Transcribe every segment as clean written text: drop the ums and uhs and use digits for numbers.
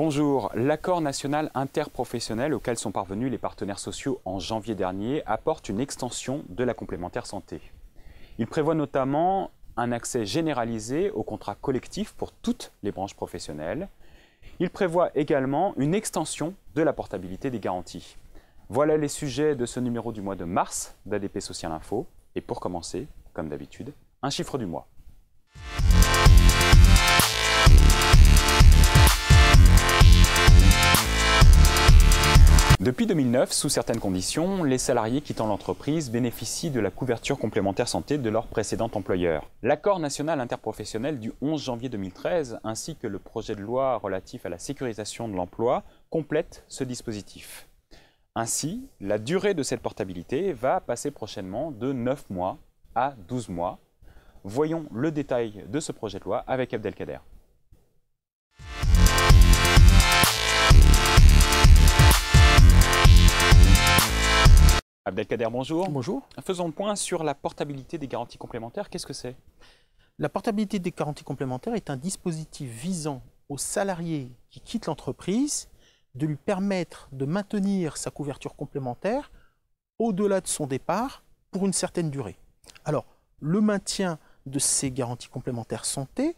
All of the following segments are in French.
Bonjour, l'accord national interprofessionnel auquel sont parvenus les partenaires sociaux en janvier dernier apporte une extension de la complémentaire santé. Il prévoit notamment un accès généralisé aux contrats collectifs pour toutes les branches professionnelles. Il prévoit également une extension de la portabilité des garanties. Voilà les sujets de ce numéro du mois de mars d'ADP Social Info. Et pour commencer, comme d'habitude, un chiffre du mois. Depuis 2009, sous certaines conditions, les salariés quittant l'entreprise bénéficient de la couverture complémentaire santé de leur précédent employeur. L'accord national interprofessionnel du 11 janvier 2013 ainsi que le projet de loi relatif à la sécurisation de l'emploi complètent ce dispositif. Ainsi, la durée de cette portabilité va passer prochainement de 9 mois à 12 mois. Voyons le détail de ce projet de loi avec Abdelkader. Abdelkader, bonjour. Bonjour. Faisons le point sur la portabilité des garanties complémentaires. Qu'est-ce que c'est? La portabilité des garanties complémentaires est un dispositif visant aux salariés qui quittent l'entreprise de lui permettre de maintenir sa couverture complémentaire au-delà de son départ pour une certaine durée. Alors, le maintien de ces garanties complémentaires santé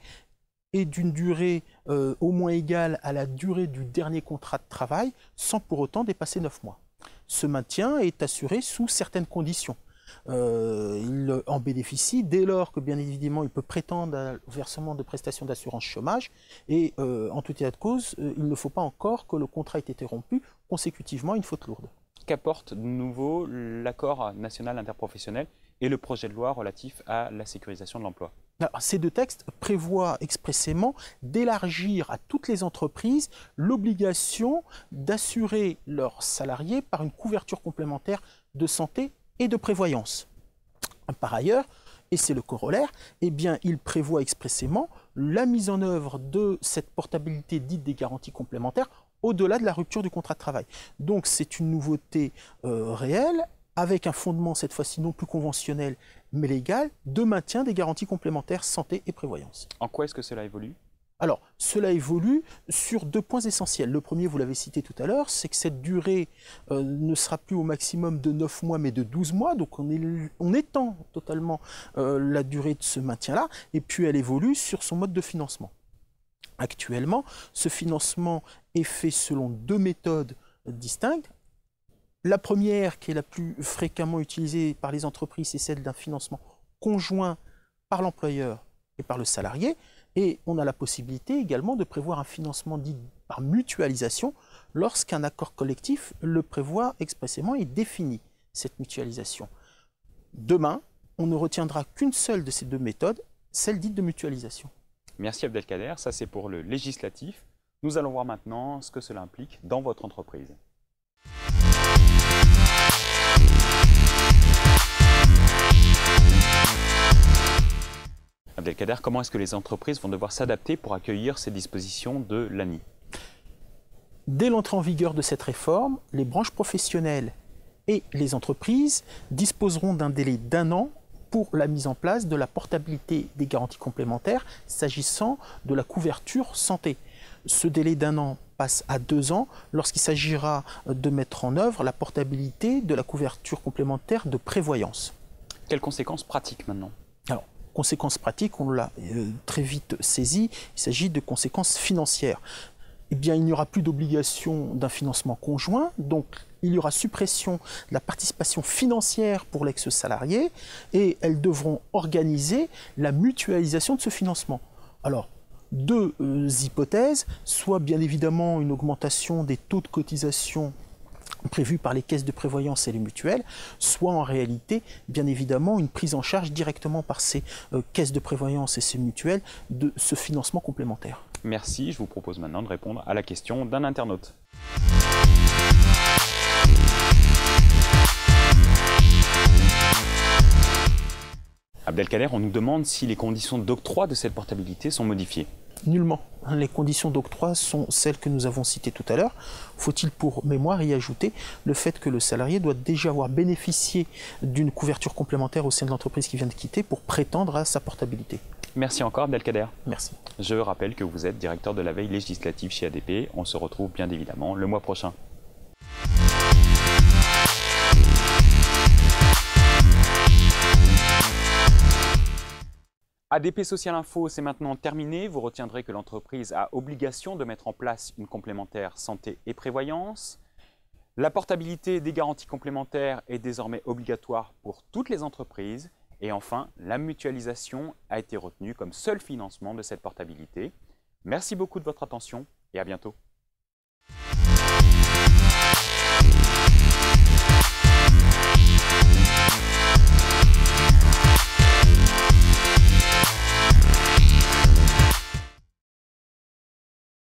est d'une durée au moins égale à la durée du dernier contrat de travail sans pour autant dépasser 9 mois. Ce maintien est assuré sous certaines conditions. Il en bénéficie dès lors que, bien évidemment, il peut prétendre au versement de prestations d'assurance chômage et, en tout état de cause, il ne faut pas encore que le contrat ait été rompu consécutivement à une faute lourde. Qu'apporte de nouveau l'accord national interprofessionnel et le projet de loi relatif à la sécurisation de l'emploi? Ces deux textes prévoient expressément d'élargir à toutes les entreprises l'obligation d'assurer leurs salariés par une couverture complémentaire de santé et de prévoyance. Par ailleurs, et c'est le corollaire, eh bien, il prévoit expressément la mise en œuvre de cette portabilité dite des garanties complémentaires au-delà de la rupture du contrat de travail. Donc c'est une nouveauté réelle, avec un fondement cette fois-ci non plus conventionnel mais légal, de maintien des garanties complémentaires santé et prévoyance. En quoi est-ce que cela évolue? Alors, cela évolue sur deux points essentiels. Le premier, vous l'avez cité tout à l'heure, c'est que cette durée ne sera plus au maximum de 9 mois, mais de 12 mois. Donc, on étend totalement la durée de ce maintien-là. Et puis, elle évolue sur son mode de financement. Actuellement, ce financement est fait selon deux méthodes distinctes. La première, qui est la plus fréquemment utilisée par les entreprises, c'est celle d'un financement conjoint par l'employeur et par le salarié. Et on a la possibilité également de prévoir un financement dit par mutualisation lorsqu'un accord collectif le prévoit expressément et définit cette mutualisation. Demain, on ne retiendra qu'une seule de ces deux méthodes, celle dite de mutualisation. Merci Abdelkader, ça c'est pour le législatif. Nous allons voir maintenant ce que cela implique dans votre entreprise. Abdelkader, comment est-ce que les entreprises vont devoir s'adapter pour accueillir ces dispositions de l'ANI? Dès l'entrée en vigueur de cette réforme, les branches professionnelles et les entreprises disposeront d'un délai d'1 an pour la mise en place de la portabilité des garanties complémentaires s'agissant de la couverture santé. Ce délai d'1 an passe à 2 ans lorsqu'il s'agira de mettre en œuvre la portabilité de la couverture complémentaire de prévoyance. Quelles conséquences pratiques maintenant? Alors, conséquences pratiques, on l'a très vite saisi, il s'agit de conséquences financières. Eh bien, il n'y aura plus d'obligation d'un financement conjoint, donc il y aura suppression de la participation financière pour l'ex-salarié et elles devront organiser la mutualisation de ce financement. Alors, deux hypothèses, soit bien évidemment une augmentation des taux de cotisation prévus par les caisses de prévoyance et les mutuelles, soit en réalité, bien évidemment, une prise en charge directement par ces caisses de prévoyance et ces mutuelles de ce financement complémentaire. Merci, je vous propose maintenant de répondre à la question d'un internaute. Abdelkader, on nous demande si les conditions d'octroi de cette portabilité sont modifiées. Nullement. Les conditions d'octroi sont celles que nous avons citées tout à l'heure. Faut-il pour mémoire y ajouter le fait que le salarié doit déjà avoir bénéficié d'une couverture complémentaire au sein de l'entreprise qui vient de quitter pour prétendre à sa portabilité. Merci encore Abdelkader. Merci. Je rappelle que vous êtes directeur de la veille législative chez ADP. On se retrouve bien évidemment le mois prochain. ADP Social Info, c'est maintenant terminé. Vous retiendrez que l'entreprise a obligation de mettre en place une complémentaire santé et prévoyance. La portabilité des garanties complémentaires est désormais obligatoire pour toutes les entreprises. Et enfin, la mutualisation a été retenue comme seul financement de cette portabilité. Merci beaucoup de votre attention et à bientôt.